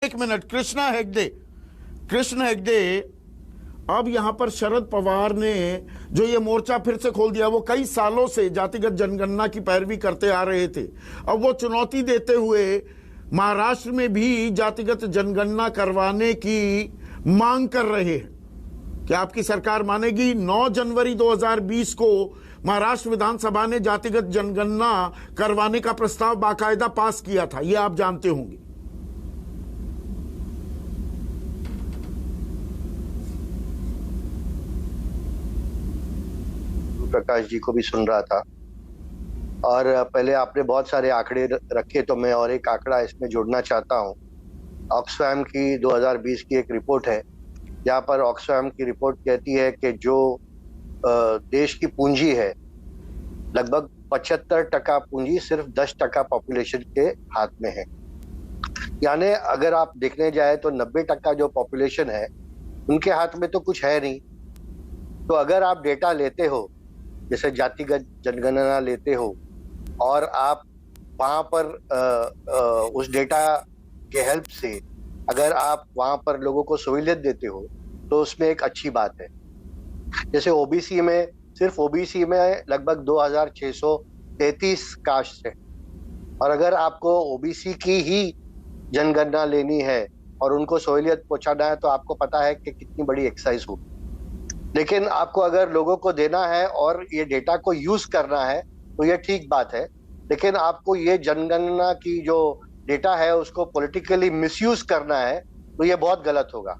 एक मिनट, कृष्ण हेगड़े, अब यहां पर शरद पवार ने जो ये मोर्चा फिर से खोल दिया, वो कई सालों से जातिगत जनगणना की पैरवी करते आ रहे थे। अब वो चुनौती देते हुए महाराष्ट्र में भी जातिगत जनगणना करवाने की मांग कर रहे हैं। क्या आपकी सरकार मानेगी? 9 जनवरी 2020 को महाराष्ट्र विधानसभा ने जातिगत जनगणना करवाने का प्रस्ताव बाकायदा पास किया था, ये आप जानते होंगे। प्रकाश जी को भी सुन रहा था, और पहले आपने बहुत सारे आंकड़े रखे, तो मैं और एक आंकड़ा इसमें जोड़ना चाहता हूं। ऑक्सफैम की 2020 की एक रिपोर्ट है, जहां पर ऑक्सफैम की रिपोर्ट कहती है कि जो देश की पूंजी है, लगभग 75% पूंजी सिर्फ 10% पॉपुलेशन के हाथ में है। यानी अगर आप देखने जाए तो 90% जो पॉपुलेशन है उनके हाथ में तो कुछ है नहीं। तो अगर आप डेटा लेते हो, जैसे जातिगत जनगणना लेते हो, और आप वहां पर उस डेटा के हेल्प से अगर आप वहां पर लोगों को सहूलियत देते हो, तो उसमें एक अच्छी बात है। जैसे ओबीसी में, सिर्फ ओबीसी में लगभग 2633 कास्ट है, और अगर आपको ओबीसी की ही जनगणना लेनी है और उनको सहूलियत पहुंचाना है, तो आपको पता है कि कितनी बड़ी एक्सरसाइज होगी। लेकिन आपको अगर लोगों को देना है और ये डेटा को यूज करना है, तो ये ठीक बात है। लेकिन आपको ये जनगणना की जो डेटा है उसको पॉलिटिकली मिसयूज करना है, तो ये बहुत गलत होगा।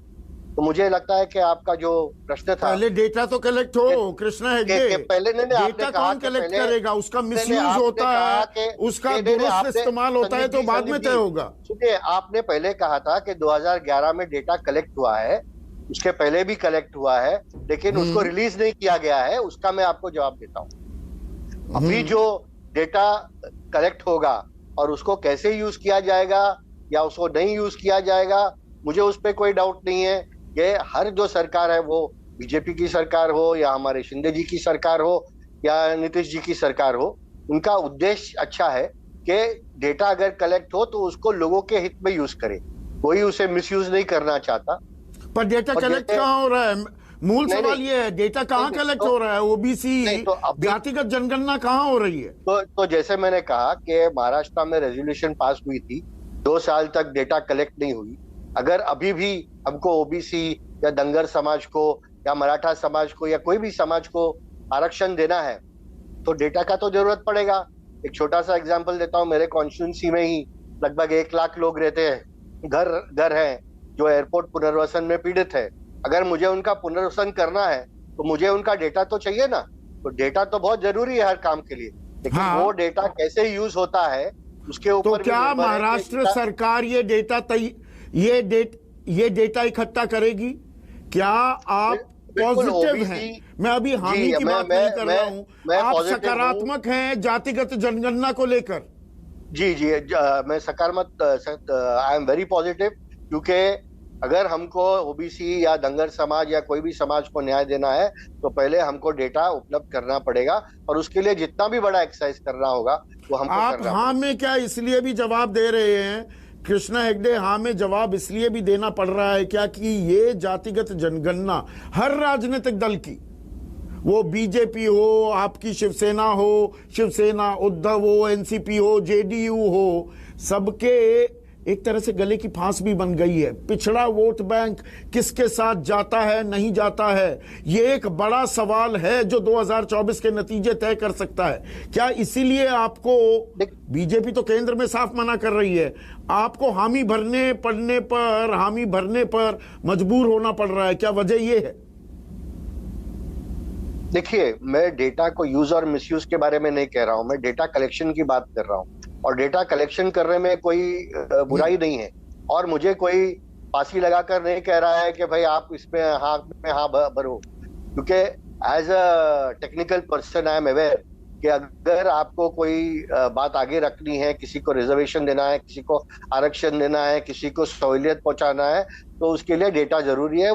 तो मुझे लगता है कि आपका जो प्रश्न था, पहले डेटा तो कलेक्ट हो कृष्ण हेगड़े, पहले डेटा कौन कलेक्ट करेगा? उसका मिसयूज होता है, उसका दुरुस्त इस्तेमाल होता है, तो बाद में तय होगा। सुनिए, आपने पहले कहा था कि 2011 में डेटा कलेक्ट हुआ है, उसके पहले भी कलेक्ट हुआ है, लेकिन उसको रिलीज नहीं किया गया है। उसका मैं आपको जवाब देता हूँ। अभी जो डेटा कलेक्ट होगा और उसको कैसे यूज किया जाएगा या उसको नहीं यूज किया जाएगा, मुझे उस पर कोई डाउट नहीं है। ये हर जो सरकार है, वो बीजेपी की सरकार हो या हमारे शिंदे जी की सरकार हो या नीतीश जी की सरकार हो, उनका उद्देश्य अच्छा है कि डेटा अगर कलेक्ट हो तो उसको लोगों के हित में यूज करे। कोई उसे मिसयूज नहीं करना चाहता। पर डेटा कलेक्ट कहाँ हो रहा है? मूल सवाल ये है, डेटा कहाँ कलेक्ट हो रहा है? ओबीसी जातिगत जनगणना कहाँ हो रही है? तो जैसे मैंने कहा कि महाराष्ट्र में रेजोल्यूशन पास हुई थी, 2 साल तक डेटा कलेक्ट नहीं हुई। अगर अभी भी हमको ओबीसी या दंगर समाज को या मराठा समाज को या कोई भी समाज को आरक्षण देना है, तो डेटा का तो जरूरत पड़ेगा। एक छोटा सा एग्जांपल देता हूँ। मेरे कॉन्स्टिट्यूंसी में ही लगभग 1 लाख लोग रहते हैं, घर हैं जो एयरपोर्ट पुनर्वसन में पीड़ित है। अगर मुझे उनका पुनर्वसन करना है तो मुझे उनका डेटा तो चाहिए ना। तो डेटा तो बहुत जरूरी है हर काम के लिए, लेकिन वो डेटा कैसे यूज होता है उसके ऊपर। तो क्या महाराष्ट्र सरकार ये डेटा इकट्ठा करेगी? क्या आप पॉजिटिव हैं? मैं अभी हामी की बात नहीं कर रहा हूं, आप सकारात्मक हैं जातिगत जनगणना को लेकर? जी, मैं सकारात्मक, आई एम वेरी पॉजिटिव, क्योंकि अगर हमको ओबीसी या दंगर समाज या कोई भी समाज को न्याय देना है, तो पहले हमको डेटा उपलब्ध करना पड़ेगा, और उसके लिए जितना भी बड़ा एक्सरसाइज करना होगा वो हमको आप हाँ में क्या इसलिए भी जवाब दे रहे हैं कृष्ण हेगड़े? हाँ में जवाब इसलिए भी देना पड़ रहा है क्या कि ये जातिगत जनगणना हर राजनीतिक दल की, वो बीजेपी हो, आपकी शिवसेना हो, शिवसेना उद्धव हो, एनसीपी हो, जेडीयू हो, सबके एक तरह से गले की फांस भी बन गई है। पिछड़ा वोट बैंक किसके साथ जाता है, नहीं जाता है, ये एक बड़ा सवाल है जो 2024 के नतीजे तय कर सकता है। क्या इसीलिए आपको, बीजेपी तो केंद्र में साफ मना कर रही है, आपको हामी भरने पर मजबूर होना पड़ रहा है? क्या वजह ये है? देखिए, मैं डेटा को यूज और मिसयूज के बारे में नहीं कह रहा हूं, मैं डेटा कलेक्शन की बात कर रहा हूं। और डेटा कलेक्शन करने में कोई बुराई नहीं है, और मुझे कोई फांसी लगाकर नहीं कह रहा है कि भाई आप इसमें हाँ भरो, क्योंकि as a technical person I am aware कि अगर आपको कोई बात आगे रखनी है, किसी को रिजर्वेशन देना है, किसी को आरक्षण देना है, किसी को सहूलियत पहुंचाना है, तो उसके लिए डेटा जरूरी है।